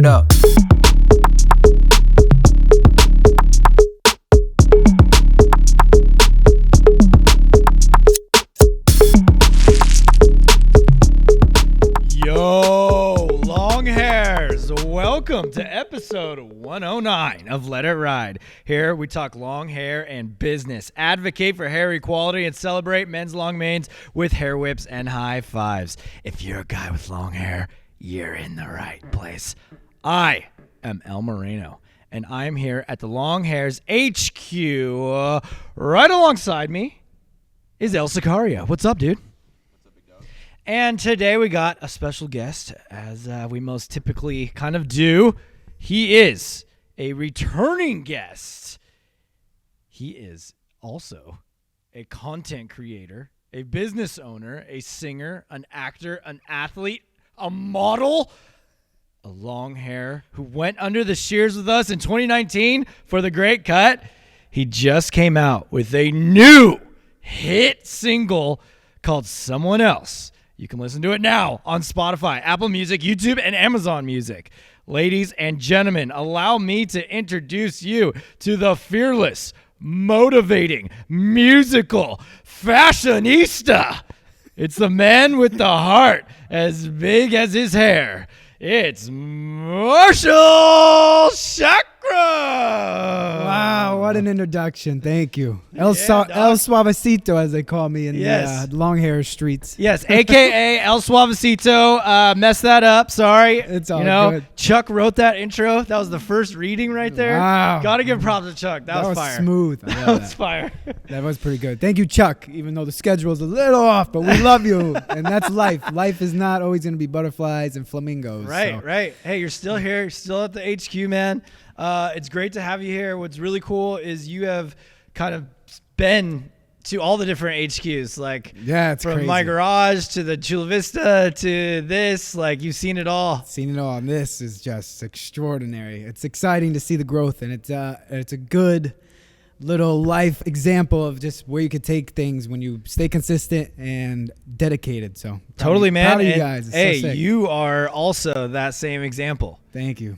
Word up. Yo, Longhairs, welcome to episode 109 of Let It Ride. Here we talk long hair and business, advocate for hair equality, and celebrate men's long manes with hair whips and high fives. If you're a guy with long hair, you're in the right place. I am El Moreno, and I'm here at the Longhairs HQ. Right alongside me is El Sicario. What's up, dude? And today we got a special guest, as we most typically kind of do. He is a returning guest. He is also a content creator, a business owner, a singer, an actor, an athlete, a model, a long hair who went under the shears with us in 2019 for the Great Cut. He just came out with a new hit single called Someone Else. You can listen to it now on Spotify, Apple Music, YouTube, and Amazon Music. Ladies and gentlemen, allow me to introduce you to the fearless, motivating, musical fashionista. It's the man with the heart as big as his hair. It's Marshall Shakro. Wow, what an introduction. Thank you. El Suavecito, as they call me in the long hair streets. Yes, a.k.a. El Suavecito. Messed that up. Sorry. It's all good. Chuck wrote that intro. That was the first reading right there. Wow. Got to give props to Chuck. That was fire. Smooth. That was fire. That was pretty good. Thank you, Chuck, even though the schedule is a little off, but we love you. And that's life. Life is not always going to be butterflies and flamingos. Right. Hey, you're still here. You're still at the HQ, man. It's great to have you here. What's really cool is you have kind of been to all the different HQs, like it's from crazy. my garage to the Chula Vista to this. Like, you've seen it all. And this is just extraordinary. It's exciting to see the growth, and it's a good little life example of just where you could take things when you stay consistent and dedicated. So totally, man. Proud of you guys. It's hey, so sick. You are also that same example. Thank you.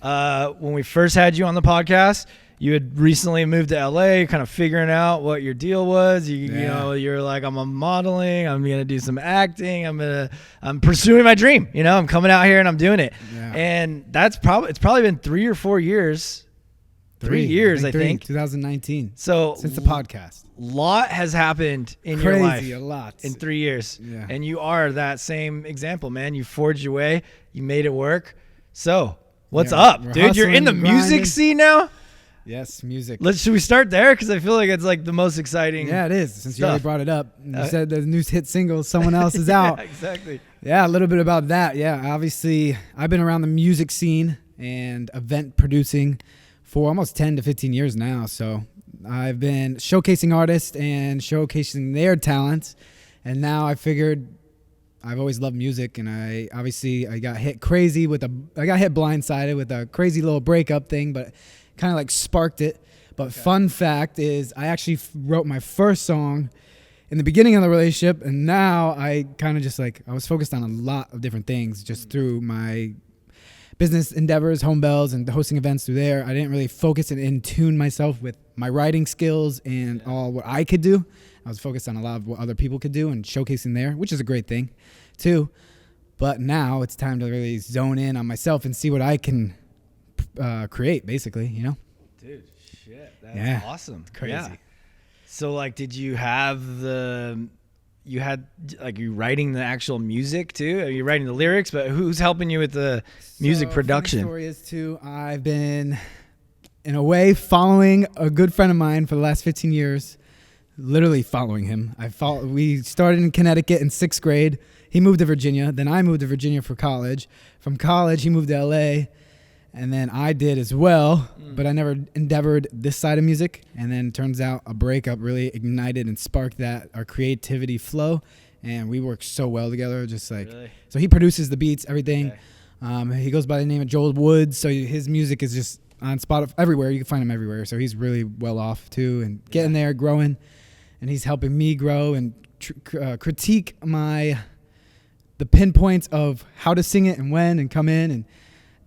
When we first had you on the podcast, you had recently moved to LA, kind of figuring out what your deal was. You know, you're like, I'm modeling. I'm gonna do some acting. I'm pursuing my dream. You know, I'm coming out here and I'm doing it. Yeah. And it's probably been 3 or 4 years. 3 years, I think. 2019. So since the podcast, lot has happened in your life. A lot in 3 years. Yeah. And you are that same example, man. You forged your way. You made it work. So what's up, dude? You're in the music scene now. Yes, music. Should we start there? Because I feel like it's like the most exciting. Yeah, it is. Since stuff. you already brought it up, you said the new hit single, "Someone Else Is Out." Yeah, exactly. Yeah, a little bit about that. Yeah, obviously, I've been around the music scene and event producing for almost 10 to 15 years now. So I've been showcasing artists and showcasing their talents. And now I figured I've always loved music, and I got hit blindsided with a crazy little breakup thing, but kind of like sparked it. But Fun fact is I actually wrote my first song in the beginning of the relationship, and now I kind of just I was focused on a lot of different things just through my business endeavors, home bells, and hosting events through there. I didn't really focus and in tune myself with my writing skills and all what I could do. I was focused on a lot of what other people could do and showcasing there, which is a great thing too. But now it's time to really zone in on myself and see what I can create, basically, you know? Dude, shit. That's awesome. Crazy. Yeah. So, did you have you writing the actual music too? Are you writing the lyrics? But who's helping you with the music production? The story is too, I've been, in a way, following a good friend of mine for the last 15 years. Literally following him. We started in Connecticut in 6th grade. He moved to Virginia. Then I moved to Virginia for college. From college, he moved to LA. And then I did as well, but I never endeavored this side of music. And then turns out a breakup really ignited and sparked our creativity flow. And we work so well together, really? So he produces the beats, everything. Okay. He goes by the name of Joel Woods. So his music is just on Spotify everywhere. You can find him everywhere. So he's really well off too, and getting there, growing. And he's helping me grow and critique the pinpoints of how to sing it and when and come in and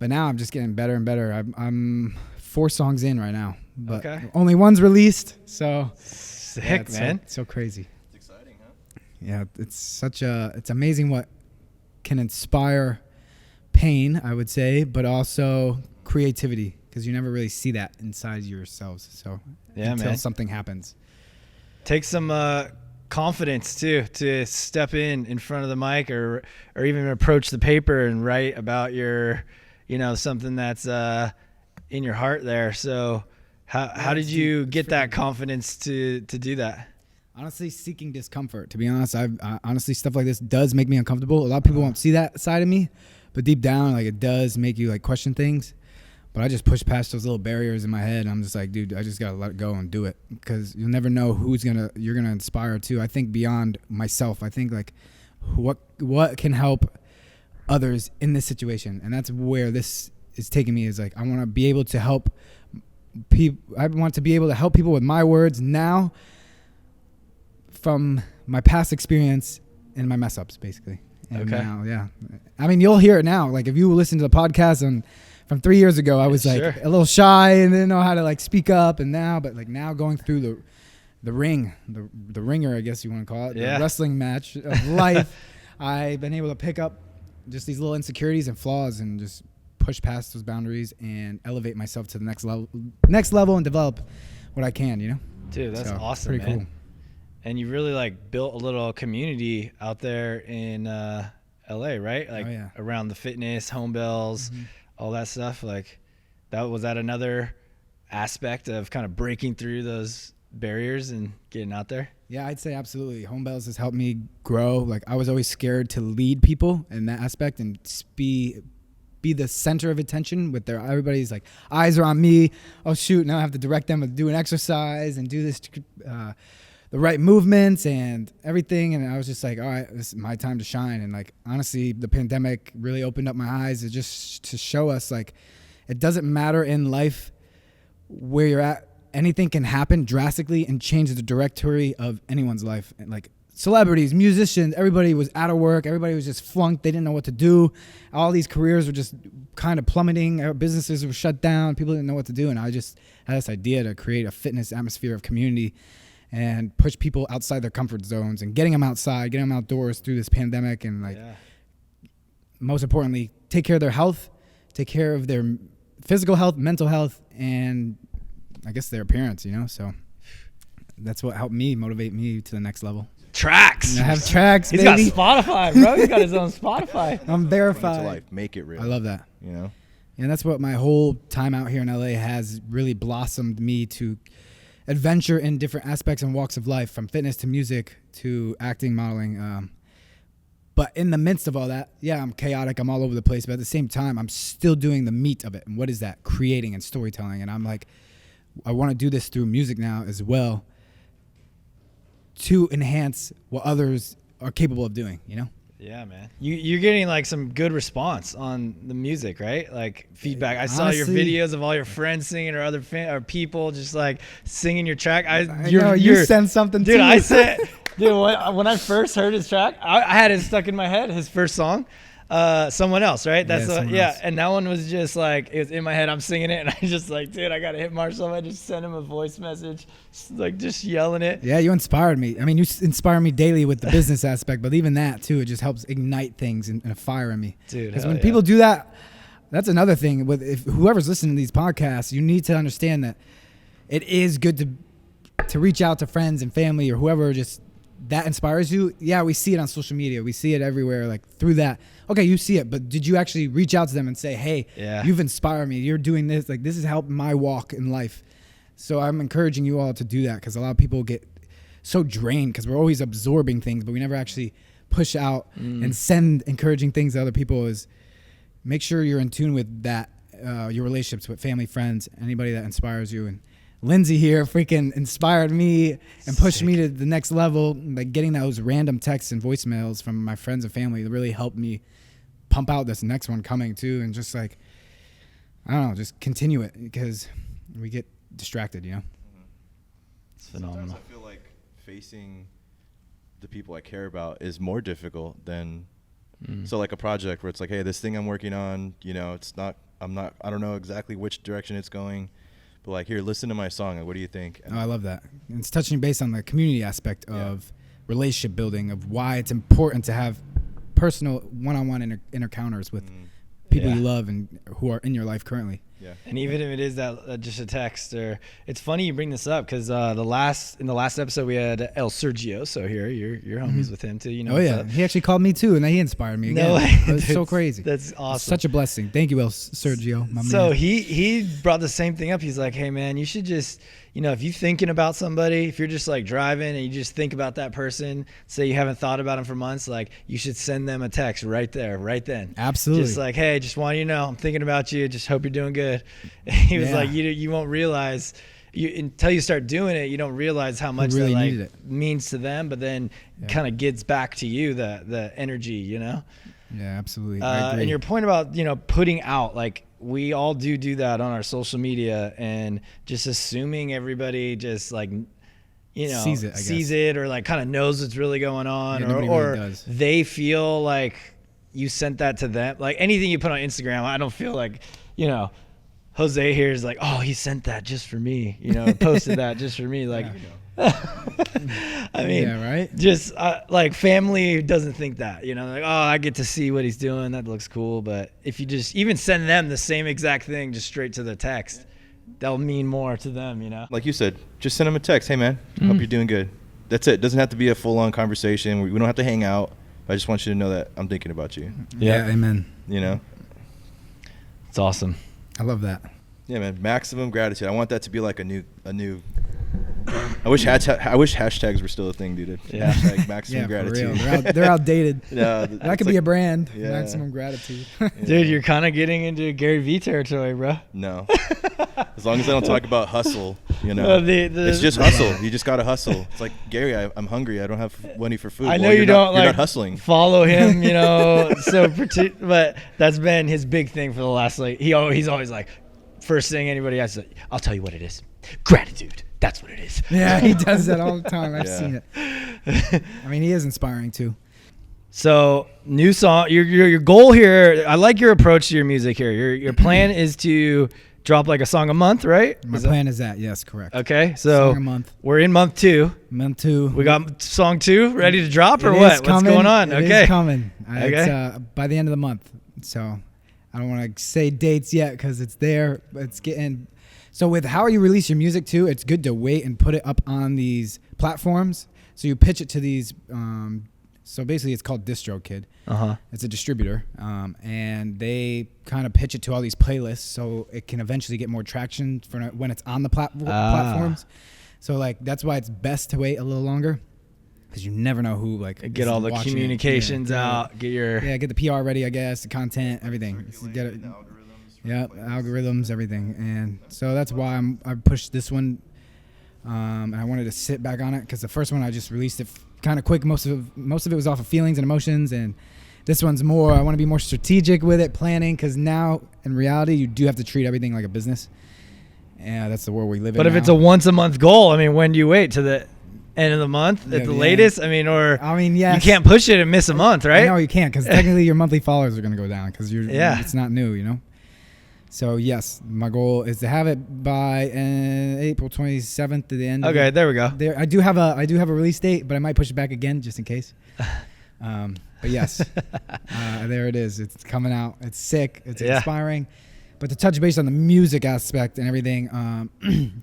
But now I'm just getting better and better. I'm 4 songs in right now, but only one's released. So sick, man. So crazy. It's exciting, huh? Yeah, it's amazing what can inspire pain, I would say, but also creativity, because you never really see that inside yourselves. So until something happens. Take some confidence too to step in front of the mic or even approach the paper and write about your, something that's in your heart there. So how did you get that confidence to do that? Honestly, seeking discomfort. To be honest, honestly, stuff like this does make me uncomfortable. A lot of people won't see that side of me, but deep down, like, it does make you like question things. But I just push past those little barriers in my head. I'm just like, dude, I just gotta let it go and do it, because you'll never know you're gonna inspire to. I think beyond myself. I think like what can help others in this situation, and that's where this is taking me. Is like, I want to be able to help people. I want to be able to help people with my words now, from my past experience and my mess ups, basically. And now, yeah. I mean, you'll hear it now. Like, if you listen to the podcast from 3 years ago, I was like a little shy and didn't know how to like speak up. And now, but like now going through the ringer, I guess you want to call it, the wrestling match of life, I've been able to pick up just these little insecurities and flaws and just push past those boundaries and elevate myself to the next level and develop what I can, Dude, that's awesome, pretty man. Cool. And you really like built a little community out there in LA, right? Like around the fitness, home bells, all that stuff. Like was that another aspect of kind of breaking through those barriers and getting out there? Yeah, I'd say absolutely. Home bells has helped me grow. Like, I was always scared to lead people in that aspect and be the center of attention with everybody's like eyes are on me. Oh shoot, now I have to direct them to do an exercise and do this the right movements and everything. And I was just like, all right, this is my time to shine. And like, honestly, the pandemic really opened up my eyes to show us, like, it doesn't matter in life where you're at. Anything can happen drastically and change the trajectory of anyone's life. And like, celebrities, musicians, everybody was out of work. Everybody was just flunked. They didn't know what to do. All these careers were just kind of plummeting. Our businesses were shut down. People didn't know what to do. And I just had this idea to create a fitness atmosphere of community and push people outside their comfort zones and getting them outside, getting them outdoors through this pandemic. And like, most importantly, take care of their health, take care of their physical health, mental health, and I guess their appearance, So that's what helped me motivate me to the next level. Tracks. I have tracks, baby. He's got Spotify, bro. He's got his own Spotify. I'm verified. Life. Make it real. I love that. And that's what my whole time out here in LA has really blossomed me to adventure in different aspects and walks of life, from fitness to music to acting, modeling. But in the midst of all that, I'm chaotic. I'm all over the place. But at the same time, I'm still doing the meat of it. And what is that? Creating and storytelling. And I'm like, I want to do this through music now as well, to enhance what others are capable of doing, Yeah, man. You're getting like some good response on the music, right? Like feedback. I saw your videos of all your friends singing or other or people just like singing your track. You sent something, dude. Too. I said, dude, when I first heard his track, I had it stuck in my head. His first song, someone else, right? That's else. And that one was just like, it was in my head. I'm singing it, and I just like, dude, I gotta hit Marshall. I just sent him a voice message, just yelling it. Yeah, you inspired me. I mean, you inspire me daily with the business aspect, but even that too, it just helps ignite things and a fire in me. Dude, because when people do that, that's another thing. If whoever's listening to these podcasts, you need to understand that it is good to reach out to friends and family or whoever just that inspires you. Yeah, we see it on social media. We see it everywhere, like through that. Okay, you see it, but did you actually reach out to them and say, hey, you've inspired me. You're doing this. Like, this has helped my walk in life. So I'm encouraging you all to do that, because a lot of people get so drained because we're always absorbing things, but we never actually push out and send encouraging things to other people. Is make sure you're in tune with that, your relationships with family, friends, anybody that inspires you. And Lindsay here freaking inspired me and pushed me to the next level. Like, getting those random texts and voicemails from my friends and family really helped me pump out this next one coming too. And just like, I don't know, just continue it, because we get distracted, It's phenomenal. Sometimes I feel like facing the people I care about is more difficult than So like a project where it's like, hey, this thing I'm working on, I don't know exactly which direction it's going, but like, here, listen to my song. Like, what do you think? Oh, I love that. And it's touching base on the community aspect of relationship building, of why it's important to have personal one-on-one encounters with people you love and who are in your life currently. Yeah. And even if it is that just a text, or it's funny you bring this up because in the last episode we had El Sergio, so here you're homies with him too. Oh yeah, he actually called me too, and he inspired me again. No way. It was so crazy. That's awesome. It's such a blessing. Thank you, El Sergio. My So man. he brought the same thing up. He's like, hey man, you should just, if you're thinking about somebody, if you're just like driving and you just think about that person, say you haven't thought about them for months, like you should send them a text right there, right then. Absolutely. Just like, hey, just want you to know, I'm thinking about you. Just hope you're doing good. He was like, you won't realize until you start doing it, you don't realize how much really that needed it. means to them, but then kind of gets back to you, the energy, Yeah, absolutely. I agree. and your point about, putting out, like we all do that on our social media and just assuming everybody just like, sees it, I guess. it or like kind of knows what's really going on, Yeah, or, nobody really does. they feel like you sent that to them. Like anything you put on Instagram, I don't feel like, Jose here is like, oh, he sent that just for me, posted that just for me. Like, I mean, right? Just like family doesn't think that, like, oh, I get to see what he's doing. That looks cool. But if you just even send them the same exact thing, just straight to the text, that'll mean more to them, Like you said, just send them a text. Hey man, hope you're doing good. That's it. Doesn't have to be a full on conversation. We don't have to hang out. I just want you to know that I'm thinking about you. Yeah, amen. It's awesome. I love that. Yeah, man. Maximum gratitude. I want that to be like a new. I wish hashtags were still a thing, dude. Yeah. Hashtag maximum For real. gratitude. They're outdated. Yeah, That could be a brand. Yeah. Maximum gratitude. Dude, you're kind of getting into Gary Vee territory, bro. No. As long as I don't talk about hustle, It's just hustle. You just gotta hustle. It's like, Gary, I'm hungry. I don't have money for food. I know Well, you you're don't you're like not hustling. follow him, but that's been his big thing for the last, like, he's always like, first thing anybody has, like, I'll tell you what it is. Gratitude. That's what it is. Yeah, he does that all the time. I've Yeah. seen it. I mean, he is inspiring too. So, new song. Your goal here. I like your approach to your music here. Your plan is to drop like a song a month, right? My plan is that. Yes, correct. Okay, so Song a month. we're in month 2. Month 2. We got song 2 ready to drop, or It what? is What's coming. going on? It Okay. is coming. Okay. It's by the end of the month. So I don't want to say dates yet because it's there. But it's getting. So with how you release your music too, it's good to wait and put it up on these platforms. So you pitch it to these. So basically, it's called DistroKid. It's a distributor, and they kind of pitch it to all these playlists, so it can eventually get more traction for when it's on the platforms. So like that's why it's best to wait a little longer, because you never know who Get is all the watching it. communications out. Get your Get the PR ready, I guess, the content, everything. Get it. Yep, algorithms, everything, and so that's why I pushed this one. And I wanted to sit back on it because the first one I just released it kind of quick. Most of it was off of feelings and emotions, and this one's more. I want to be more strategic with it, planning, because now in reality you do have to treat everything like a business. Yeah, that's the world we live in. But if now. it's a once a month goal, I mean, when do you wait to the end of the month at the latest? I mean, yes. you can't push it and miss a month, right? No, you can't, because technically your monthly followers are going to go down because it's not new, So yes, my goal is to have it by April 27th to the end. Okay, there we go. I do have a release date, but I might push it back again just in case. But yes, there it is. It's coming out. It's sick. It's inspiring. But to touch base on the music aspect and everything,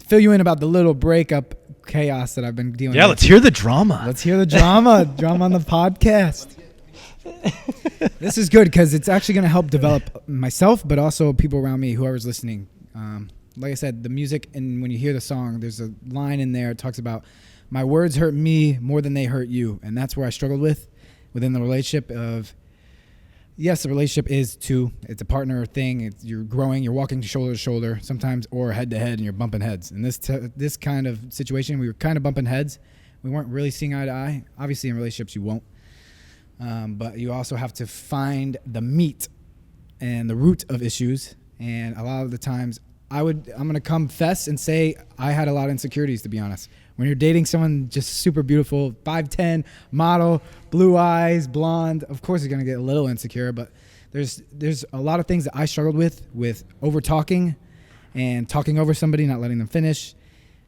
fill you in about the little breakup chaos that I've been dealing with. Yeah, let's hear the drama. Let's hear the drama. Drama on the podcast. This is good because it's actually going to help develop myself, but also people around me, whoever's listening. Like I said, the music, and when you hear the song, there's a line in there that talks about my words hurt me more than they hurt you. And that's where I struggled within the relationship of, yes, the relationship is it's a partner thing. You're growing, you're walking shoulder to shoulder sometimes, or head to head, and you're bumping heads. In this kind of situation, we were kind of bumping heads. We weren't really seeing eye to eye. Obviously, in relationships, you won't. But you also have to find the meat and the root of issues. And a lot of the times I'm going to confess and say I had a lot of insecurities, to be honest. When you're dating someone just super beautiful, 5'10", model, blue eyes, blonde, of course you're going to get a little insecure, but there's a lot of things that I struggled with over talking and talking over somebody, not letting them finish.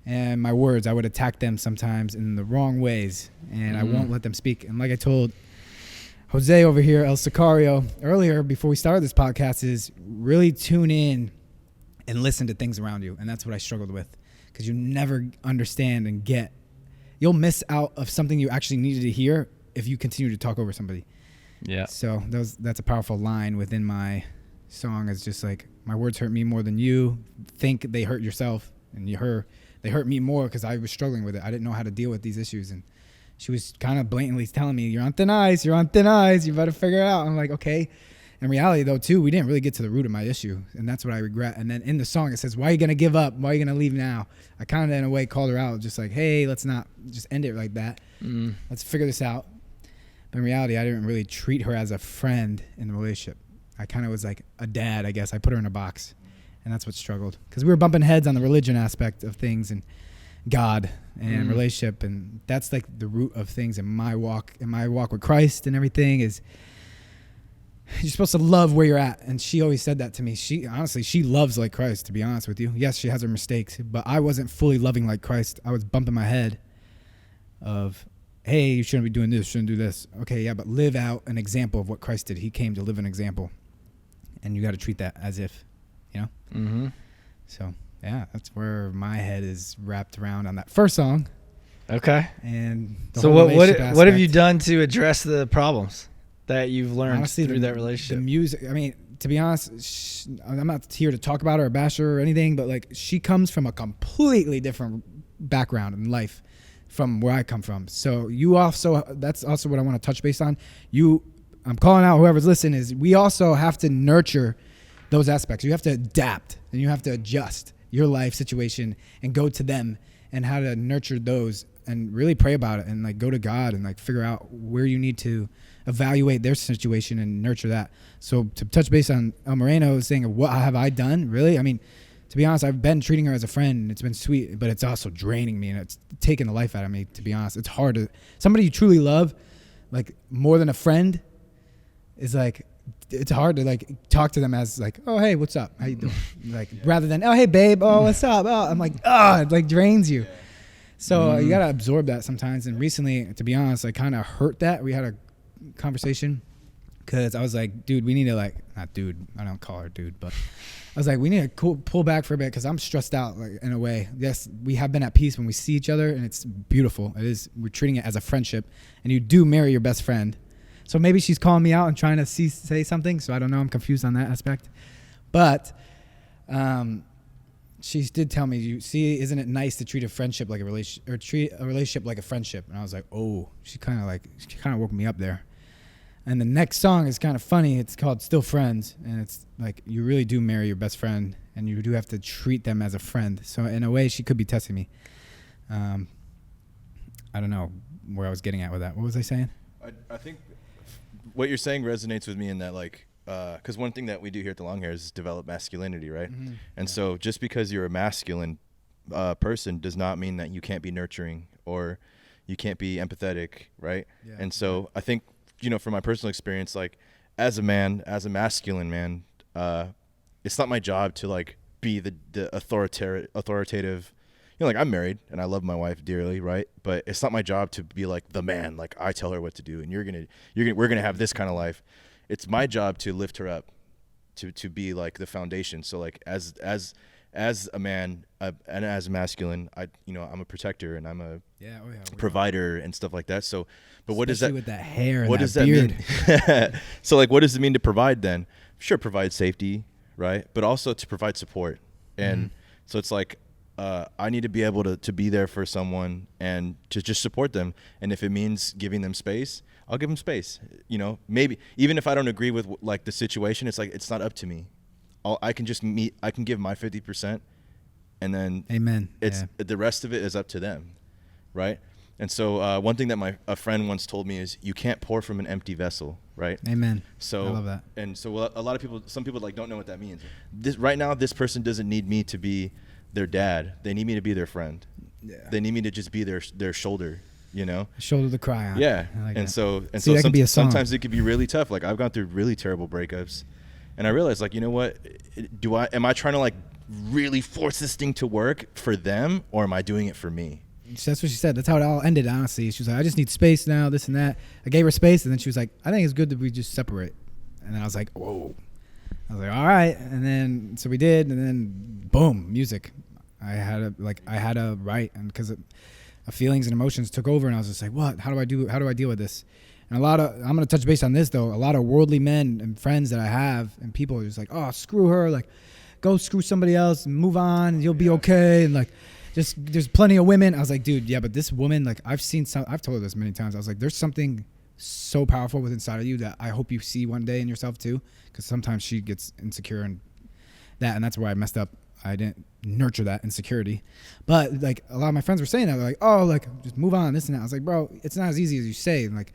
And my words, I would attack them sometimes in the wrong ways, and I won't let them speak. And like I told Jose over here, El Sicario, earlier before we started this podcast, is really tune in and listen to things around you. And that's what I struggled with, because you never understand and get. You'll miss out of something you actually needed to hear if you continue to talk over somebody. Yeah. So that's a powerful line within my song. It's just like, my words hurt me more than you think they hurt yourself, and they hurt me more because I was struggling with it. I didn't know how to deal with these issues, and she was kind of blatantly telling me, you're on thin ice, you better figure it out. I'm like, okay. In reality, though, too, we didn't really get to the root of my issue, and that's what I regret. And then in the song, it says, why are you going to give up? Why are you going to leave now? I kind of, in a way, called her out, just like, hey, let's not just end it like that. Let's figure this out. But in reality, I didn't really treat her as a friend in the relationship. I kind of was like a dad, I guess. I put her in a box, and that's what struggled. Because we were bumping heads on the religion aspect of things and God and relationship, and that's like the root of things in my walk with Christ and everything is you're supposed to love where you're at. And she always said that to me. She loves like Christ, to be honest with you. Yes, she has her mistakes, but I wasn't fully loving like Christ. I was bumping my head of, hey, you shouldn't be doing this, shouldn't do this. Okay, yeah, but live out an example of what Christ did. He came to live an example, and you got to treat that as if, you know. So yeah, that's where my head is wrapped around on that first song. Okay. And so what have you done to address the problems that you've learned honestly, through that relationship? The music, I mean, to be honest, I'm not here to talk about her or bash her or anything, but like, she comes from a completely different background in life from where I come from. So that's also what I want to touch base on. I'm calling out whoever's listening, is we also have to nurture those aspects. You have to adapt, and you have to adjust your life situation and go to them and how to nurture those and really pray about it and like go to God and like figure out where you need to evaluate their situation and nurture that. So to touch base on El Moreno saying, what have I done? Really? I mean, to be honest, I've been treating her as a friend, and it's been sweet, but it's also draining me, and it's taking the life out of me, to be honest. It's hard to, somebody you truly love, like more than a friend, is like, it's hard to like talk to them as like, oh, hey, what's up? How you doing? Like, rather than, oh, hey, babe, oh, what's up? Oh, I'm like, it like drains you. So you got to absorb that sometimes. And recently, to be honest, I kind of hurt that. We had a conversation because I was like, dude, we need to like, not dude, I don't call her dude, but I was like, we need to pull back for a bit because I'm stressed out, like, in a way. Yes, we have been at peace when we see each other, and it's beautiful. It is. We're treating it as a friendship, and you do marry your best friend. So maybe she's calling me out and trying to say something. So I don't know. I'm confused on that aspect. But she did tell me, you see, isn't it nice to treat a friendship like a relationship, or treat a relationship like a friendship? And I was like, oh, she kind of woke me up there. And the next song is kind of funny. It's called Still Friends. And it's like, you really do marry your best friend, and you do have to treat them as a friend. So in a way, she could be testing me. I don't know where I was getting at with that. What was I saying? I think what you're saying resonates with me in that, like, because one thing that we do here at the Longhairs is develop masculinity, right? And so just because you're a masculine person does not mean that you can't be nurturing or you can't be empathetic, right? Yeah. And so I think, from my personal experience, like, as a man, as a masculine man, it's not my job to like be the authoritative. Like, I'm married and I love my wife dearly, right? But it's not my job to be like the man, like I tell her what to do, and we're gonna have this kind of life. It's my job to lift her up, to be like the foundation. So like as a man and as a masculine, I'm a protector and I'm a provider and stuff like that. So, but what does that with that hair? What does that mean? So like, what does it mean to provide then? Sure, provide safety, right? But also to provide support, and so it's like. I need to be able to be there for someone and to just support them. And if it means giving them space, I'll give them space. Maybe even if I don't agree with like the situation, it's like, it's not up to me. I can give my 50%, and then amen. The rest of it is up to them. Right. And so one thing that a friend once told me is you can't pour from an empty vessel, right? Amen. So I love that. And so a lot of people, some people like don't know what that means. Right now, this person doesn't need me to be their dad. They need me to be their friend. Yeah. They need me to just be their shoulder, you know? Shoulder to cry on. Yeah. Like and that. so See, that could be a song. sometimes it could be really tough. Like I've gone through really terrible breakups, and I realized, like, you know what? Am I trying to like really force this thing to work for them, or am I doing it for me? So that's what she said. That's how it all ended, honestly. She was like, I just need space now, this and that. I gave her space, and then she was like, I think it's good that we just separate. And then I was like, whoa. I was like, all right. And then, so we did, and then, boom, music. I had to write, and because feelings and emotions took over, and I was just like, what? How do I deal with this? And I'm going to touch base on this, though. A lot of worldly men and friends that I have, and people are just like, oh, screw her. Like, go screw somebody else and move on, and you'll be okay. And, like, just there's plenty of women. I was like, dude, yeah, but this woman, like, I've told her this many times. I was like, there's something so powerful within inside of you that I hope you see one day in yourself too, because sometimes she gets insecure and that's where I messed up. I didn't nurture that insecurity. But like a lot of my friends were saying that, they're like, oh, like just move on, this and that. I was like, bro, it's not as easy as you say. And like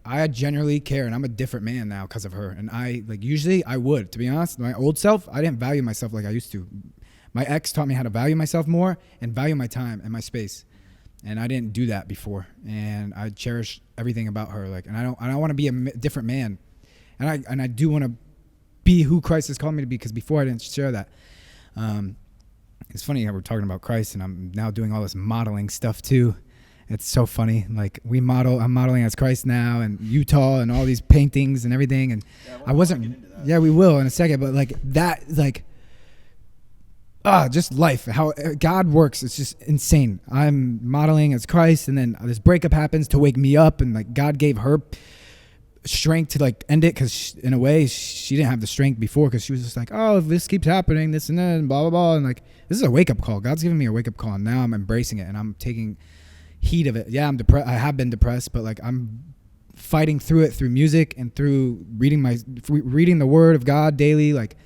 I genuinely care, and I'm a different man now because of her. And I like usually I would, to be honest, my old self, I didn't value myself like I used to. My ex taught me how to value myself more and value my time and my space. And I didn't do that before. And I cherish everything about her. Like, and I don't want to be a different man. And I do want to be who Christ has called me to be, because before I didn't share that. It's funny how we're talking about Christ, and I'm now doing all this modeling stuff too. It's so funny. Like I'm modeling as Christ now, and Utah, and all these paintings and everything. And yeah, we will in a second. But like that, like, just life, how God works. It's just insane. I'm modeling as Christ, and then this breakup happens to wake me up, and like God gave her strength to like end it, because in a way she didn't have the strength before, because she was just like, oh, if this keeps happening, this and that, and blah blah blah. And like, this is a wake up call. God's giving me a wake up call, and now I'm embracing it, and I'm taking heat of it. Yeah, I'm depressed. I have been depressed, but like I'm fighting through it through music and through reading the Word of God daily. Like,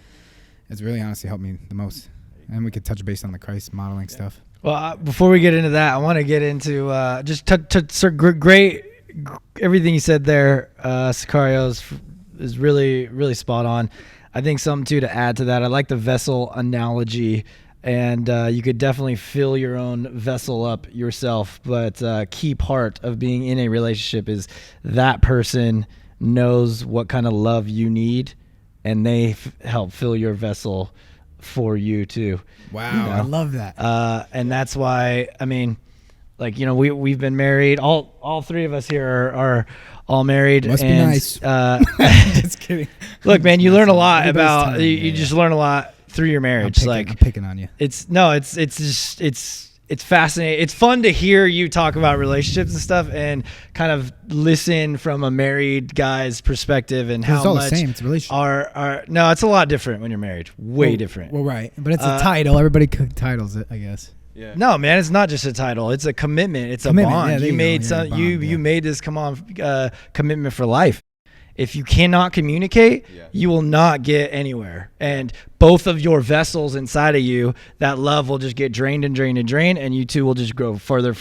it's really honestly helped me the most. And we could touch base on the Christ modeling stuff. Well, before we get into that, I want to get into just great. Everything you said there, Sicario, is really, really spot on. I think something too to add to that. I like the vessel analogy, and you could definitely fill your own vessel up yourself. But key part of being in a relationship is that person knows what kind of love you need, and they help fill your vessel for you too. Wow, you know? I love that. And that's why, I mean, like, you know, we've been married. All three of us here are all married. Must and, be nice. Just kidding. Look, man, you learn a lot about time, you just learn a lot through your marriage. I'm picking on you. It's fascinating. It's fun to hear you talk about relationships and stuff, and kind of listen from a married guy's perspective, and how it's all much the same. It's a relationship. No, it's a lot different when you're married. Way different. Well, right, but it's a title. Everybody titles it, I guess. Yeah. No, man, it's not just a title. It's a commitment. It's a bond. Yeah, you made this commitment for life. If you cannot communicate, you will not get anywhere. And both of your vessels inside of you, that love will just get drained and drained and drained, and you two will just grow further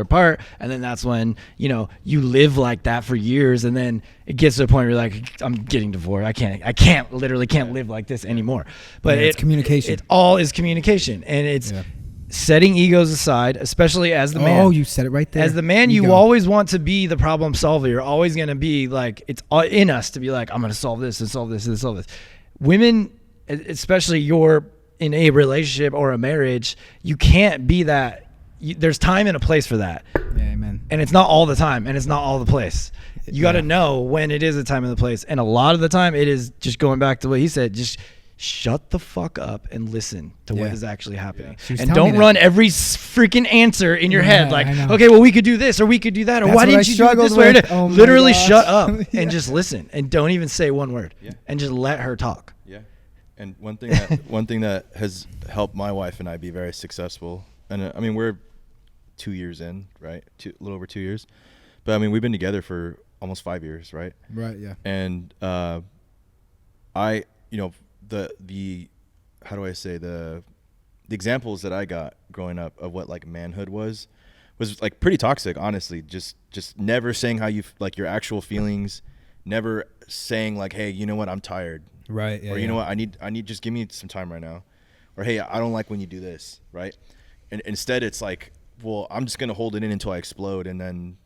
apart. And then that's when, you know, you live like that for years, and then it gets to a point where you're like, I'm getting divorced. I can't live like this anymore. But it's communication. It all is communication, and it's setting egos aside, especially as the man. Oh, you said it right there. As the man, you always want to be the problem solver. You're always going to be like, it's in us to be like, I'm going to solve this and solve this and solve this. Women, especially you're in a relationship or a marriage, you can't be that. There's time and a place for that. Yeah, amen. And it's not all the time, and it's not all the place. You got to know when it is a time and the place. And a lot of the time, it is just going back to what he said, just shut the fuck up and listen to what is actually happening. And don't run every freaking answer in your head like, okay, well, we could do this or we could do that, or why didn't you do it this way? Literally shut up and just listen, and don't even say one word, and just let her talk. Yeah. And one thing that has helped my wife and I be very successful, and I mean, we're 2 years in, right? A little over 2 years. But I mean, we've been together for almost 5 years, right? Right, yeah. And the how do I say, the examples that I got growing up of what like manhood was was like pretty toxic, honestly. Just never saying how you like your actual feelings, never saying like, hey, you know what, I'm tired, Right. Yeah, or you know what, I need just give me some time right now, or hey, I don't like when you do this, right? And instead it's like, well, I'm just gonna hold it in until I explode, and then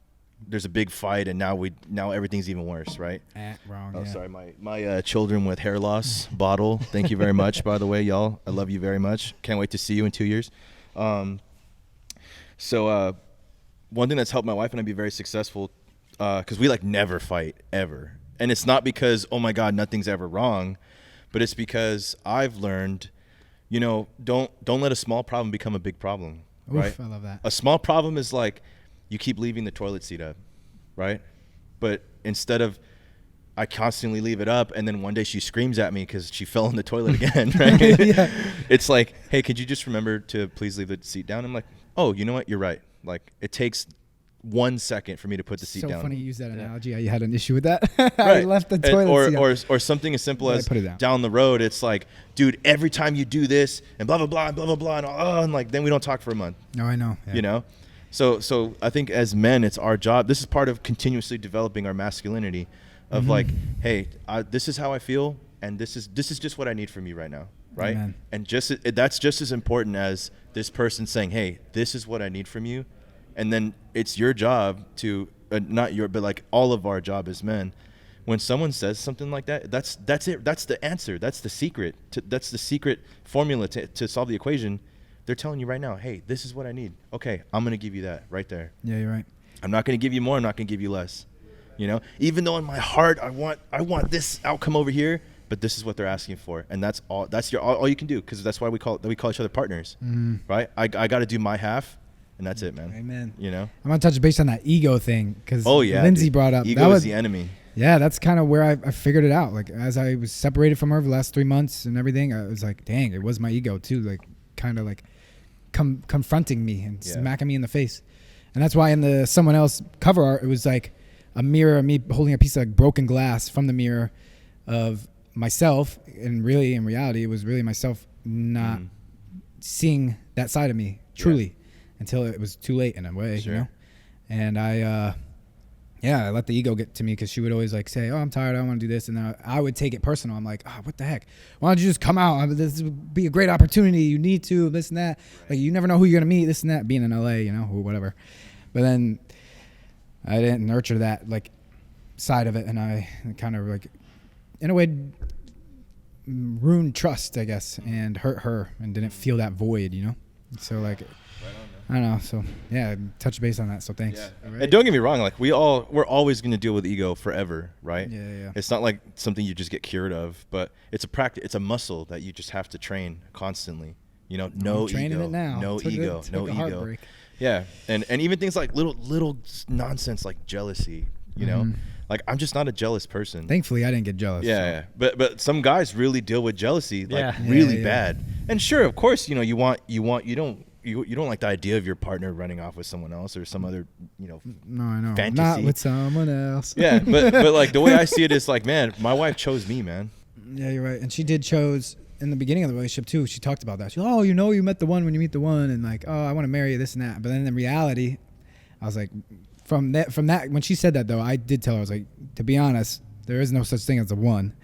there's a big fight, and now everything's even worse, right? Wrong. Oh, yeah. sorry, my children with hair loss bottle. Thank you very much, by the way, y'all. I love you very much. Can't wait to see you in 2 years. So one thing that's helped my wife and I be very successful, because we like never fight ever, and it's not because, oh my God, nothing's ever wrong, but it's because I've learned, you know, don't let a small problem become a big problem, right? Oof, I love that. A small problem is like you keep leaving the toilet seat up, right? But instead of I constantly leave it up, and then one day she screams at me because she fell in the toilet again, right? Yeah. It's like, hey, could you just remember to please leave the seat down? I'm like, oh, you know what? You're right. Like, it takes 1 second for me to put the seat So down. funny you use that analogy. You had an issue with that. I Right. left the toilet seat up. Or something as simple Yeah, as put it down. down the road. It's like, dude, every time you do this and blah blah blah and blah blah blah and like then we don't talk for a month. No, I know. Yeah. You know, so I think as men, it's our job. This is part of continuously developing our masculinity, of like, hey, this is how I feel, and this is just what I need from you right now, right? Amen. And that's just as important as this person saying, hey, this is what I need from you, and then it's your job to not your, but like all of our job as men. When someone says something like that, that's it. That's the answer. That's the secret. That's the secret formula to solve the equation. They're telling you right now, hey, this is what I need. Okay, I'm going to give you that right there. Yeah, you're right. I'm not going to give you more. I'm not going to give you less. You know, even though in my heart I want this outcome over here, but this is what they're asking for, and that's all. That's all you can do, because that's why we call each other partners, right? I got to do my half, and that's it, man. Amen. You know. I'm gonna touch base on that ego thing, because Lindsay dude. brought up Ego that is was the enemy. Yeah, that's kind of where I figured it out. Like, as I was separated from her the last 3 months and everything, I was like, dang, it was my ego too. Like, kind of like confronting me and smacking me in the face. And that's why in the Someone Else cover art, it was like a mirror of me holding a piece of like broken glass from the mirror of myself. And really, in reality, it was really myself not seeing that side of me truly until it was too late in a way, you know? And I let the ego get to me, because she would always like say, oh, I'm tired, I don't want to do this. And I would take it personal. I'm like, oh, what the heck? Why don't you just come out? This would be a great opportunity. You need to, this and that. Like, you never know who you're going to meet, this and that, being in LA, you know, or whatever. But then I didn't nurture that like side of it. And I kind of like, in a way, ruined trust, I guess, and hurt her, and didn't feel that void, you know? So like, I don't know. So yeah, touch base on that. So thanks. Yeah. Right. And don't get me wrong, like we're always going to deal with ego forever, right? Yeah. It's not like something you just get cured of, but it's a practice. It's a muscle that you just have to train constantly. You know, no training ego, it now. no ego, no ego. Heartbreak. Yeah, and even things like little nonsense like jealousy. You know, like I'm just not a jealous person. Thankfully, I didn't get jealous. Yeah, but some guys really deal with jealousy like Yeah. really bad. And sure, of course, you know, you don't like the idea of your partner running off with someone else or some other, you know, No, I know. fantasy. Not with someone else. Yeah, but like the way I see it is like, man, my wife chose me, man. Yeah, you're right. And she did chose in the beginning of the relationship too. She talked about that. She, oh, you know, you met the one when you meet the one, and like, oh, I want to marry you, this and that. But then in reality, I was like, from that, when she said that though, I did tell her, I was like, to be honest, there is no such thing as a one.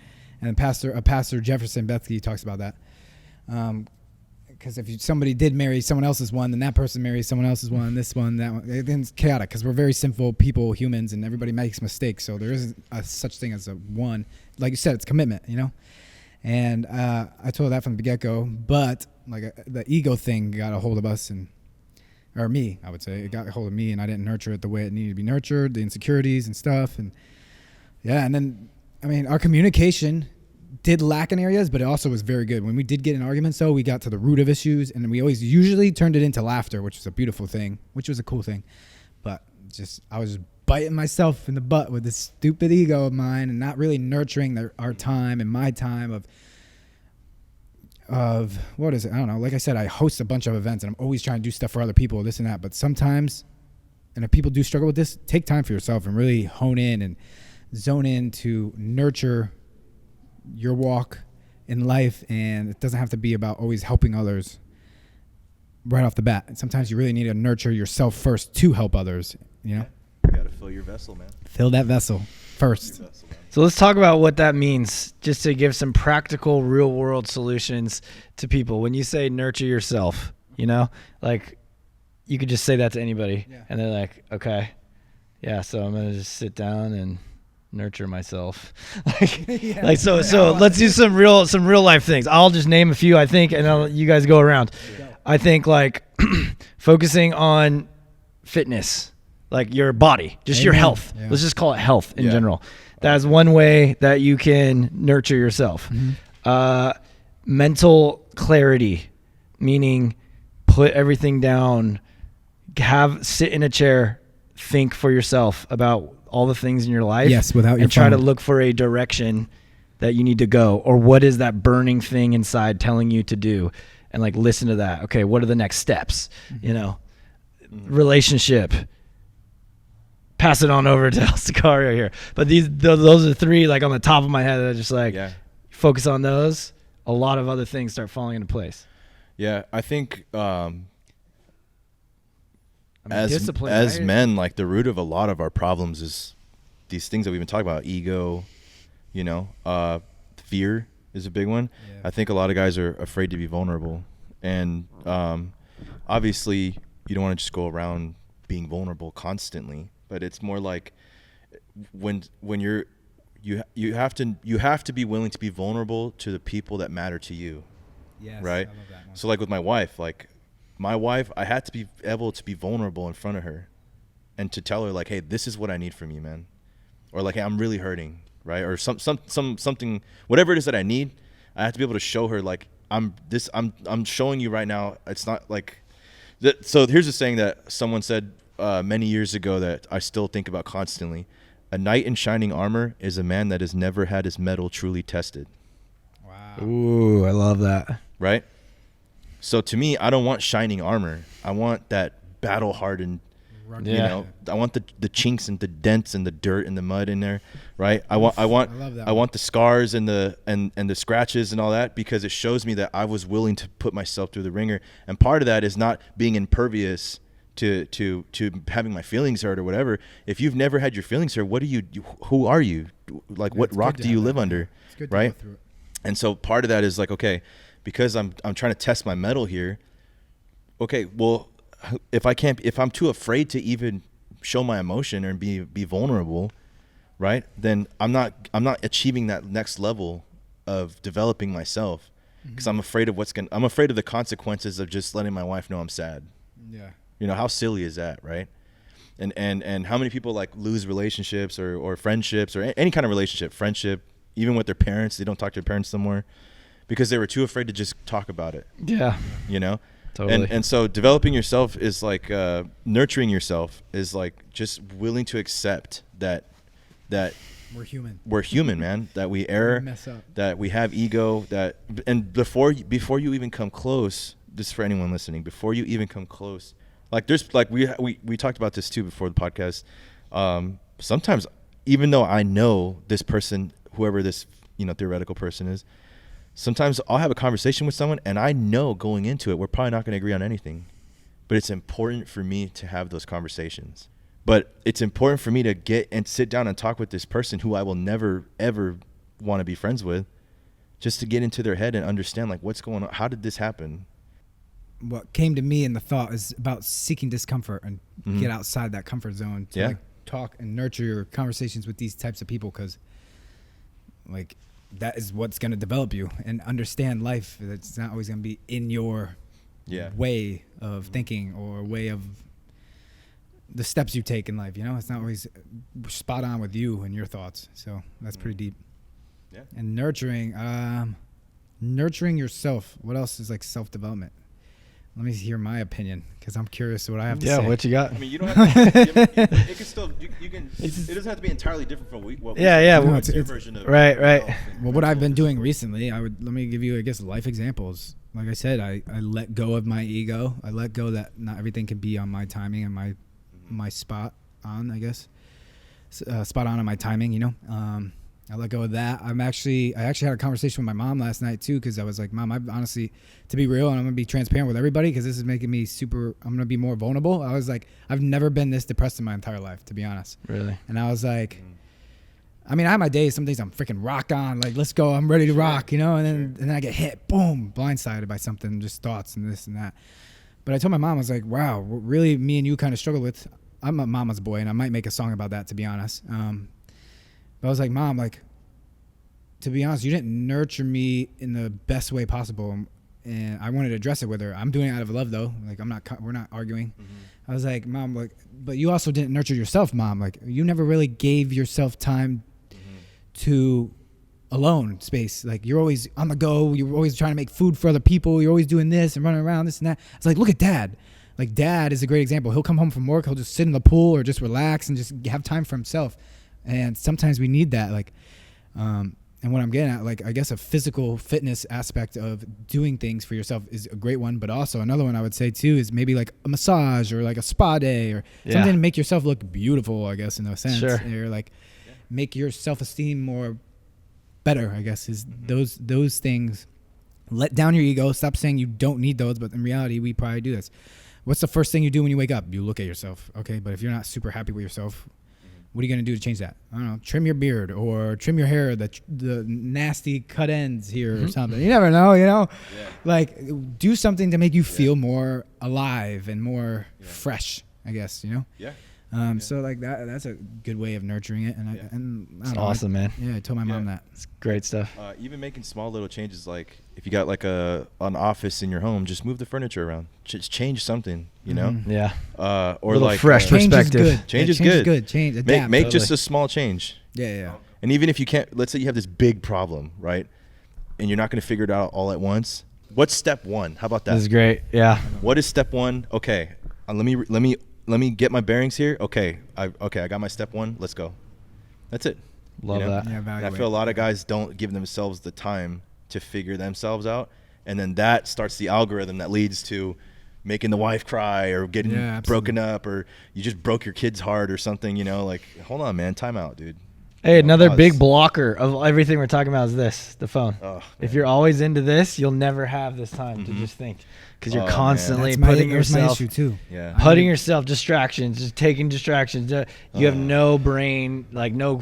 And Pastor Jefferson Bethke talks about that. Because if somebody did marry someone else's one, then that person marries someone else's one, this one, that one. It's chaotic, because we're very simple people, humans, and everybody makes mistakes. So there isn't such thing as a one. Like you said, it's commitment, you know? And I told her that from the get-go. But like the ego thing got a hold of us, or me, I would say. It got a hold of me, and I didn't nurture it the way it needed to be nurtured, the insecurities and stuff. And yeah, and then, I mean, our communication did lack in areas, but it also was very good. When we did get in arguments, though, we got to the root of issues, and we always usually turned it into laughter, which was a beautiful thing, which was a cool thing. But I was just biting myself in the butt with this stupid ego of mine, and not really nurturing our time and my time of what is it? I don't know. Like I said, I host a bunch of events, and I'm always trying to do stuff for other people, this and that. But sometimes, and if people do struggle with this, take time for yourself and really hone in and zone in to nurture your walk in life. And it doesn't have to be about always helping others. right off the bat. And sometimes you really need to nurture yourself first to help others. You know, You gotta fill your vessel, man. fill that vessel first. Your vessel, man. So let's talk about what that means, just to give some practical, real-world solutions to people. When you say nurture yourself, you know, like you could just say that to anybody, and they're like, okay, yeah, so I'm gonna just sit down and nurture myself. So let's do some real life things. I'll just name a few, I think, and I'll let you guys go around. I think like focusing on fitness, like your body, just your health. Yeah. Let's just call it health in general. That's one way that you can nurture yourself. Mental clarity, meaning put everything down, sit in a chair, think for yourself about all the things in your life. Yes, without your and try to phone. look for a direction that you need to go, or what is that burning thing inside telling you to do, and like listen to that. Okay, what are the next steps? You know, relationship. Pass it on over to El Sicario here. But those are three like on the top of my head that are just like focus on those. A lot of other things start falling into place. Yeah, I think discipline, as right? men, like the root of a lot of our problems is these things that we've been talking about: ego, you know, fear is a big one. Yeah. I think a lot of guys are afraid to be vulnerable, and obviously you don't want to just go around being vulnerable constantly. But it's more like when you have to be willing to be vulnerable to the people that matter to you. Yes, right? I love that one. So like with my wife, I had to be able to be vulnerable in front of her and to tell her like, hey, this is what I need from you, man. Or like, hey, I'm really hurting, right? Or something, whatever it is that I need, I have to be able to show her like, I'm showing you right now. It's not like that. So here's a saying that someone said many years ago that I still think about constantly. A knight in shining armor is a man that has never had his metal truly tested. Wow. Ooh, I love that. Right? So to me, I don't want shining armor. I want that battle hardened, you know, I want the chinks and the dents and the dirt and the mud in there, right? I want the scars and the scratches and all that, because it shows me that I was willing to put myself through the ringer. And part of that is not being impervious to having my feelings hurt or whatever. If you've never had your feelings hurt, who are you? Like, what rock do you live under? It's good to right? go through it. And so part of that is like, okay, because I'm trying to test my mettle here. Okay, well, if I'm too afraid to even show my emotion and be vulnerable, right? Then I'm not achieving that next level of developing myself, because I'm afraid of I'm afraid of the consequences of just letting my wife know I'm sad. Yeah. You know, how silly is that, right? And how many people like lose relationships or friendships or any kind of relationship, friendship, even with their parents, they don't talk to their parents anymore because they were too afraid to just talk about it. Yeah. You know? Totally. And so developing yourself is like nurturing yourself is like just willing to accept that we're human, man, that we err, mess up, that we have ego, and before you even come close, this is for anyone listening, before you even come close, like there's like we talked about this too before the podcast. Sometimes even though I know this person, whoever this, you know, theoretical person is, sometimes I'll have a conversation with someone and I know going into it, we're probably not going to agree on anything, but it's important for me to have those conversations. But it's important for me to get and sit down and talk with this person who I will never, ever want to be friends with, just to get into their head and understand like what's going on. How did this happen? What came to me in the thought is about seeking discomfort and get outside that comfort zone to like talk and nurture your conversations with these types of people, because like that is what's going to develop you and understand life. It's not always going to be in your way of thinking or way of the steps you take in life. You know, it's not always spot on with you and your thoughts. So that's pretty deep. Yeah. And nurturing yourself. What else is like self-development? Let me hear my opinion, because I'm curious what I have to say. Yeah, what you got? I mean, you don't have to, it can still, you can, it doesn't have to be entirely different from what we No, it's your version of right. Well, what I've been doing recently, let me give you, I guess, life examples. Like I said, I let go of my ego. I let go that not everything can be on my timing and my spot on, I guess. Spot on my timing, you know. I let go of that. I actually had a conversation with my mom last night too, because I was like, Mom, I honestly, to be real, and I'm gonna be transparent with everybody, because this is making me I'm gonna be more vulnerable. I was like, I've never been this depressed in my entire life, to be honest. Really? And I was like, I mean, I have my days. Some days I'm freaking rock on, like, let's go, I'm ready to rock, you know. And then I get hit, boom, blindsided by something, just thoughts and this and that. But I told my mom, I was like, wow, what really me and you kind of struggle with. I'm a mama's boy, and I might make a song about that, to be honest. But I was like, Mom, like, to be honest, you didn't nurture me in the best way possible, and I wanted to address it with her. I'm doing it out of love, though. Like, we're not arguing. I was like, Mom, like, but you also didn't nurture yourself, Mom. Like, you never really gave yourself time to alone space. Like, you're always on the go. You're always trying to make food for other people. You're always doing this and running around, this and that. It's like, look at Dad. Like, Dad is a great example. He'll come home from work. He'll just sit in the pool or just relax and just have time for himself. And sometimes we need that. Like, and what I'm getting at, like, I guess a physical fitness aspect of doing things for yourself is a great one. But also another one I would say too is maybe like a massage or like a spa day or something to make yourself look beautiful, I guess, in a sense. Sure. Or like make your self-esteem more better, I guess, is those things. Let down your ego. Stop saying you don't need those, but in reality, we probably do this. What's the first thing you do when you wake up? You look at yourself, okay? But if you're not super happy with yourself, what are you going to do to change that? I don't know, trim your beard or trim your hair, the nasty cut ends here or something. You never know, you know? Yeah. Like, do something to make you feel more alive and more fresh, I guess, you know? Yeah. So like that's a good way of nurturing it. And I don't know, awesome, man. Yeah, I told my mom that. It's great stuff. Even making small little changes, like if you got like an office in your home, just move the furniture around. Just change something, you know? Yeah. Or like fresh perspective. Change is good. Change, adapt. Make just a small change. Yeah. And even if you can't, let's say you have this big problem, right? And you're not going to figure it out all at once. What's step one? How about that? This is great. Yeah. What is step one? Okay, let me get my bearings here. Okay, I got my step one. Let's go. That's it. Love that. Yeah, and I feel a lot of guys don't give themselves the time to figure themselves out, and then that starts the algorithm that leads to making the wife cry or getting broken up, or you just broke your kid's heart or something. You know, like, hold on, man, time out, dude. Hey, another big blocker of everything we're talking about is this, the phone. Oh, if you're always into this, you'll never have this time to just think, because you're constantly putting yourself, my issue too. Yeah. putting yourself distractions, just taking distractions. You have no brain, like no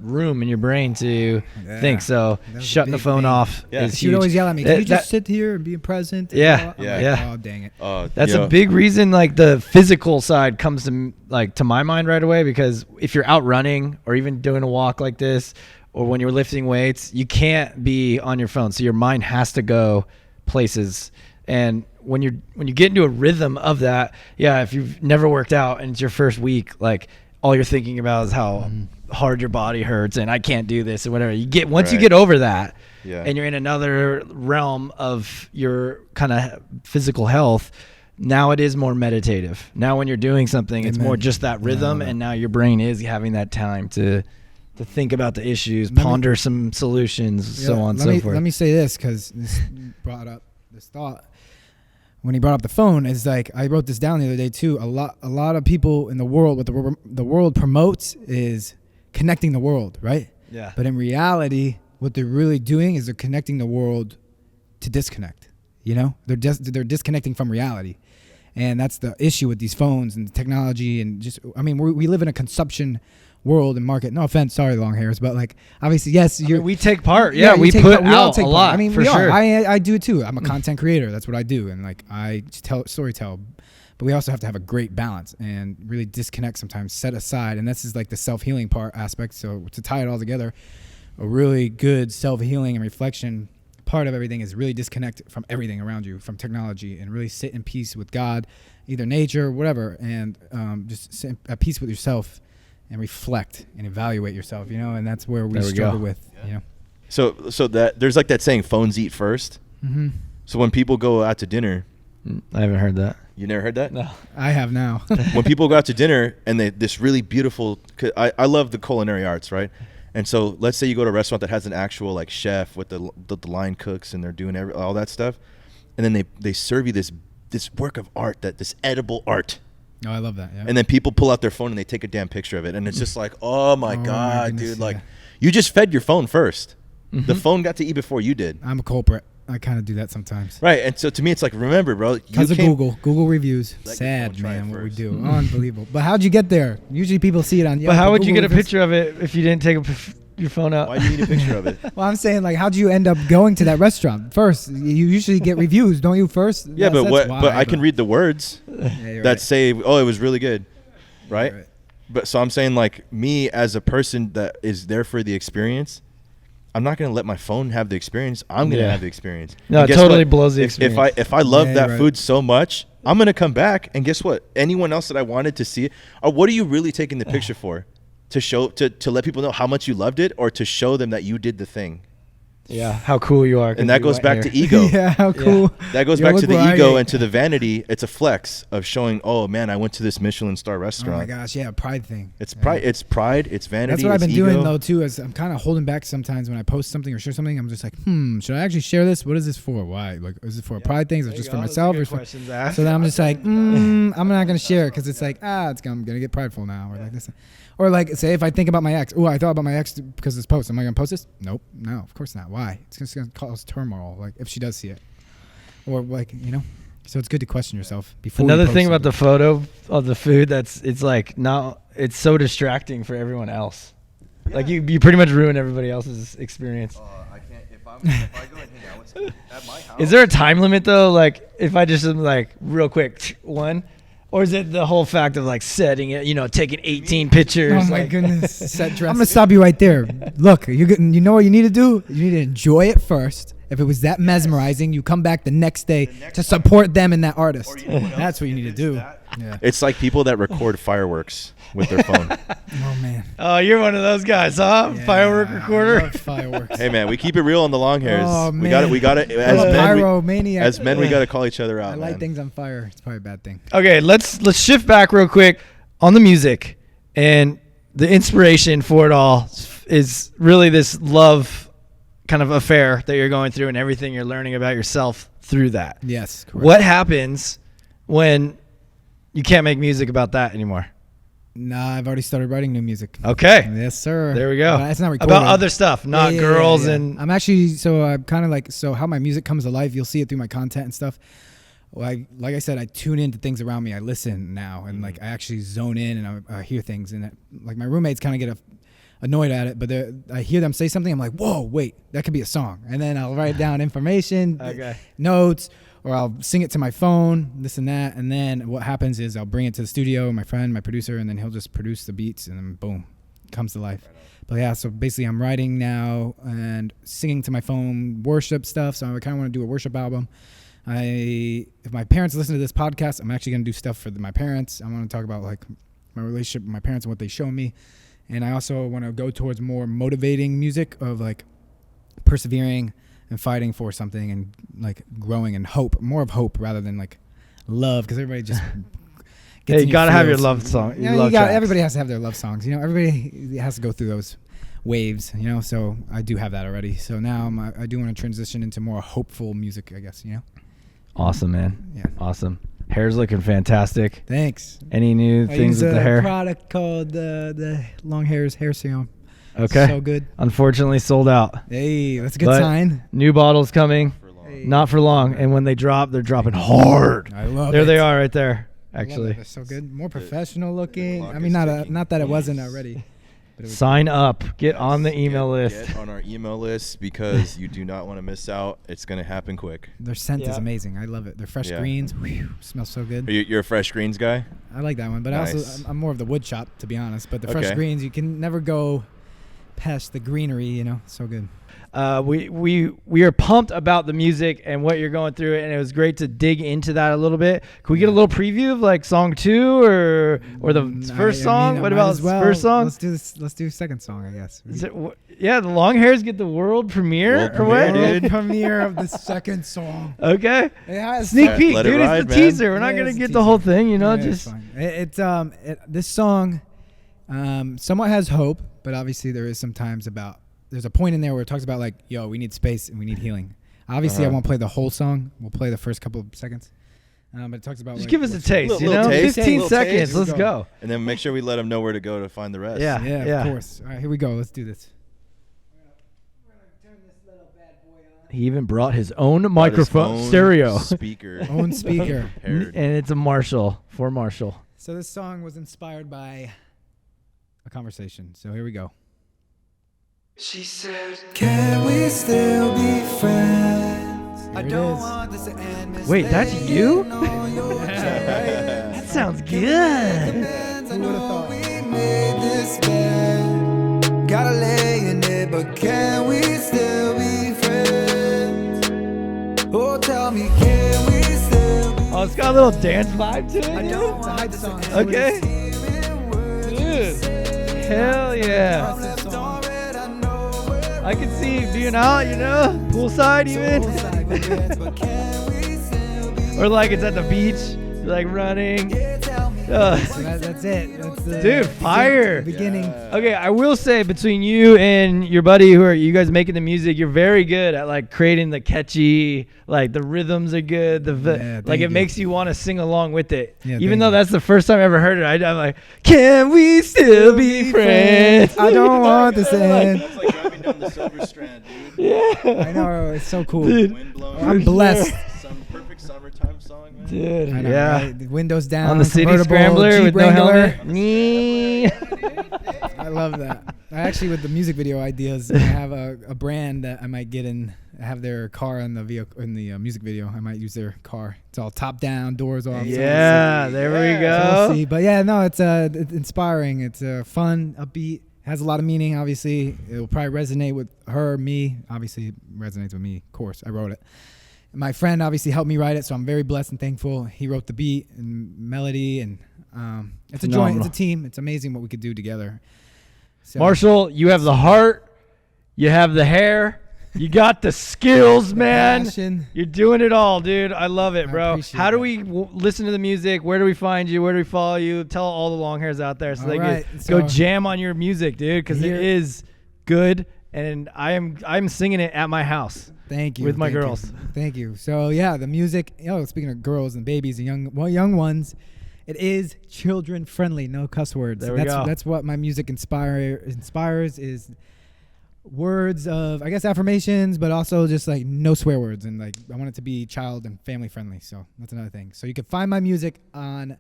room in your brain to think. So shutting the phone off is huge. She would always yell at me, "Can you just sit here and be present?" Yeah. Oh, dang it. That's a big reason, like the physical side comes to my mind right away, because if you're out running or even doing a walk like this, or when you're lifting weights, you can't be on your phone. So your mind has to go places. And when you get into a rhythm of that, if you've never worked out and it's your first week, like all you're thinking about is how hard your body hurts and I can't do this or whatever. You get over that, and you're in another realm of your kind of physical health. Now it is more meditative. Now when you're doing something, it's more just that rhythm, and now your brain is having that time to think about the issues, ponder some solutions, so on and so forth. Let me say this, because this brought up this thought. When he brought up the phone, is like, I wrote this down the other day too. A lot of people in the world, what the world promotes is connecting the world, right? Yeah. But in reality, what they're really doing is they're connecting the world to disconnect. You know, they're disconnecting from reality, and that's the issue with these phones and technology and just. I mean, we live in a consumption world and market. No offense, sorry, Longhairs, but like obviously, yes, we take part. Yeah, we put out a lot. I mean, for sure. I do it too. I'm a content creator. That's what I do, and like I storytell. But we also have to have a great balance and really disconnect sometimes, set aside, and this is like the self-healing aspect. So to tie it all together, a really good self-healing and reflection part of everything is really disconnect from everything around you, from technology, and really sit in peace with God, either nature, whatever, and just sit at peace with yourself and reflect and evaluate yourself, you know, and that's where we struggle with, you know. So that there's like that saying, phones eat first. Mm-hmm. So when people go out to dinner, I haven't heard that. You never heard that? No. I have now. When people go out to dinner and this really beautiful, I love the culinary arts, right? And so let's say you go to a restaurant that has an actual like chef with the line cooks and they're doing all that stuff, and then they serve you this work of art, this edible art, Oh, I love that. Yeah. And then people pull out their phone and they take a damn picture of it, and it's just like, oh my god, goodness, dude! yeah. Like, you just fed your phone first. The phone got to eat before you did. I'm a culprit. I kind of do that sometimes. Right, and so to me, it's like, remember, bro. Because of Google reviews. Let your Sad, phone try man, it what we first. do. Unbelievable. But how'd you get there? Usually people see it on Yelp. But how would you Google get a reviews- picture of it if you didn't take your phone out? Why do you need a picture of it? Well, I'm saying, like, how'd you end up going to that restaurant first? You usually get reviews, don't you? First. Yeah, but what? But I can read the words Yeah, that say, "Oh, it was really good," right? Right. But so I'm saying, like, me as a person that is there for the experience, I'm not gonna let my phone have the experience. I'm gonna Yeah. have the experience. No, And it guess totally what? blows the If experience. if I love Yeah, that right. food so much, I'm gonna come back. And guess what? Anyone else that I wanted to see, what are you really taking the picture for? To show to let people know how much you loved it, or to show them that you did the thing? Yeah, how cool you are. 'cause And that we goes went back here. to ego. Yeah, how cool. That goes Yo, back look to the where I ego ate. and to the vanity. It's a flex of showing, oh man, I went to this Michelin star Oh restaurant. my gosh, yeah, pride thing. It's Yeah. pride. It's pride. It's vanity. That's what I've it's been ego. doing though too. Is I'm kind of holding back sometimes when I post something or share something. I'm just like, should I actually share this? What is this for? Why? Like, is it for a pride thing? Is it just for myself? Or for, questions asked. so then I'm just like, I'm not gonna share it because it's like, I'm gonna get prideful now, or like this, or like say if I think about my ex. Oh, I thought about my ex because of this post. Am I gonna post this? Nope, no, of course not. Why? It's just gonna cause turmoil. Like if she does see it, or like So it's good to question yourself before. Another you post thing about the something. photo of the food, it's like now it's so distracting for everyone else. Like you pretty much ruin everybody else's experience. I can't. If I go and hang out with someone at my house. Is there a time limit though? Like if I just am like real quick one, or is it the whole fact of like setting it? Taking 18 pictures. Oh my like- goodness! Set dress. I'm gonna stop you right there. Look, you know what you need to do? You need to enjoy it first. If it was that mesmerizing, you come back the next day to support them and that artist. That's what you need to do. Yeah. It's like people that record fireworks with their phone. Oh man. Oh, you're one of those guys, huh? Yeah, Firework I recorder. love fireworks. Hey man, we keep it real on the long hairs. Oh, We got it. man. We got it. I'm As a men, pyromaniac. as men, we got to call each other out. I light man. things on fire. It's probably a bad thing. Okay, let's shift back real quick on the music, and the inspiration for it all is really this love kind of affair that you're going through and everything you're learning about yourself through that. Yes. Correct. What happens when you can't make music about that anymore? Nah, I've already started writing new music. Okay. Yes, sir. There we go. But it's not recorded. About other stuff, not Yeah, girls yeah. and I'm actually I'm kind of like how my music comes to life. You'll see it through my content and stuff. Like I said, I tune into things around me. I listen now, and like I actually zone in and I hear things. And like my roommates kind of get annoyed at it, but I hear them say something. I'm like, whoa, wait, that could be a song. And then I'll write down information, Okay. notes, or I'll sing it to my phone, this and that. And then what happens is I'll bring it to the studio, my friend, my producer, and then he'll just produce the beats, and then boom, it comes to life. But yeah, so basically I'm writing now and singing to my phone worship stuff. So I kind of want to do a worship album. If my parents listen to this podcast, I'm actually going to do stuff for my parents. I want to talk about like my relationship with my parents and what they show me. And I also want to go towards more motivating music of like persevering and fighting for something and like growing and hope, more of hope rather than like love, because everybody just Hey, you gotta have your feels. love song. Yeah, love tracks. everybody has to have their love songs. Everybody has to go through those waves. So I do have that already. So now I do want to transition into more hopeful music, I guess. Awesome, man. Yeah. Awesome. Hair's looking fantastic. Thanks. Any new I things use with the a hair? product called the Longhairs hair serum. Okay. So good. Unfortunately, sold out. Hey, that's a good But sign. New bottles coming, Hey. not for long. And when they drop, they're dropping hard. I love There it. they are, right there. I love Actually, it. It's so good. More professional looking. clock I mean, is not ticking. not that it wasn't already. But it was, sign up. Get on the email list. Get on our email list because you do not want to miss out. It's going to happen quick. their scent is Yeah. amazing. I love it. Their fresh Yeah. greens. Whew, smells so good. You're a fresh greens guy? I like that one, but Nice. also I'm more of the wood shop, to be honest. But the fresh Okay. greens, you can never go past the greenery. So good. We are pumped about the music and what you're going through, and it was great to dig into that a little bit. Can we get a little preview of like song 2 or the first song? What about first song? Let's do this. Let's do second song, I guess. Is it, yeah, the Longhairs get the world premiere World or what? premiere, dude. Premiere of the second song. Okay. It has Sneak Let- peek, let it dude. ride, It's the man. teaser. We're not Yeah, gonna it's a get the teaser. whole thing, Yeah, Just it's fine. This song somewhat has hope, but obviously there is sometimes there's a point in there where it talks about like, yo, we need space and we need healing. Obviously, I won't play the whole song. We'll play the first couple of seconds. But it talks about Just like, give us a taste, Little taste, 15 little seconds. taste. Let's go. And then make sure we let them know where to go to find the rest. Yeah. Yeah, of course. All right, here we go. Let's do this. He even brought his own Brought his microphone own stereo. speaker. Own speaker. Prepared. And it's a Marshall for Marshall. So this song was inspired by a conversation. So here we go. She said, "Can we still be friends? Here I it don't is. want this to end. Wait, that's you? Yeah. That sounds good. Who would have thought? We made this bed. Gotta lay in it, but can we still be friends? Oh, tell me, can we still be Oh, it's got a little dance vibe to I it. don't It's a want hype this song. to That's what it Okay. is. even words you Dude. say. Hell yeah. Impressive song. Already I know where I can see you being out, poolside even. but can we still be Or like it's at the beach, you're like running. tell me Ugh. So that's it. That's the Dude, fire. beginning. Okay, I will say between you and your buddy who are you guys making the music, you're very good at like creating the catchy, like the rhythms are good. Yeah, Like thank it you. makes you want to sing along with it. Yeah, Even thank though you. that's the first time I ever heard it, I'm like, can we still be friends? I don't want this to end. That's like driving down the Silver Strand, dude. Yeah. I know, it's so cool. Dude. Wind blowing. I'm blessed. Some perfect summertime song, man. Dude, I know, yeah. right? The windows down. On the city convertible, scrambler Jeep with Wrangler. no helmet. Nee. I love that. I actually, with the music video ideas, I have a brand that I might get in. Have their car in the vehicle in the music video. I might use their car. It's all top down, doors off. Yeah, there we So go. we'll see. But yeah, no, it's inspiring. It's fun, upbeat. Has a lot of meaning. Obviously, it will probably resonate with her, me. Obviously, it resonates with me. Of course, I wrote it. My friend obviously helped me write it, so I'm very blessed and thankful. He wrote the beat and melody, and it's a joint. It's a team. It's amazing what we could do together. So, Marshall, you have the heart, you have the hair, you got the skills, man. passion. You're doing it all, dude. I love it, I bro. appreciate How do that. we listen to the music? Where do we find you? Where do we follow you? Tell all the long hairs out there so All they right, can so- go jam on your music, dude, because it Here- is good, and I'm singing it at my house. Thank you. With my thank you, girls. Thank you. So yeah, the music. Speaking of girls and babies and young ones, it is children friendly. No cuss words. There we go. That's what my music inspires is words of, I guess, affirmations, but also just like no swear words, and like I want it to be child and family friendly. So that's another thing. So you can find my music on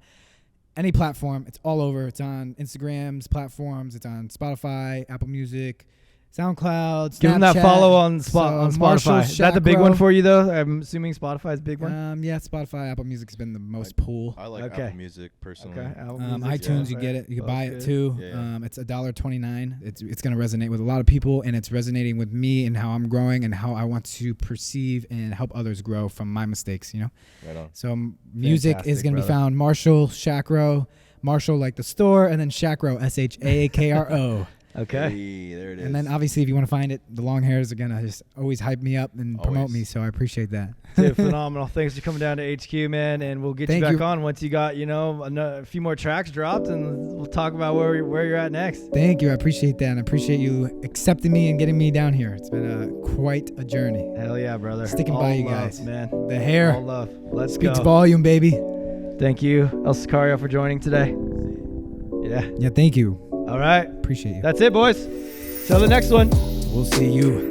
any platform. It's all over. It's on Instagram's platforms. It's on Spotify, Apple Music, SoundCloud, Give them that Snapchat. follow on So Spotify. Marshall Is that the big one Shakro. for you, though? I'm assuming Spotify's big one. Yeah, Spotify, Apple Music's been the most pull. I like Okay. Apple Music personally. Okay. Apple Music, iTunes, you Spotify. get it. You can Both buy it good. too. Yeah. It's $1.29. It's gonna resonate with a lot of people, and it's resonating with me and how I'm growing and how I want to perceive and help others grow from my mistakes. Right on. So music is Fantastic, gonna brother. be found Marshall Shakro, Marshall like the store, and then Shakro SHAKRO. Okay. Hey, there it is. And then obviously, if you want to find it, the long hairs are gonna just always hype me up and promote Always. me. So I appreciate that. Dude, phenomenal. Thanks for coming down to HQ, man, and we'll get Thank you back you. on once you got, a few more tracks dropped, and we'll talk about where you're at next. Thank you. I appreciate that. And I appreciate you accepting me and getting me down here. It's been quite a journey. Hell yeah, brother. Sticking All by you love, guys. man. The hair All love. Let's speaks go. volume, baby. Thank you, El Sicario, for joining today. Yeah. Yeah, thank you. All right. Appreciate you. That's it, boys. Till the next one. We'll see you.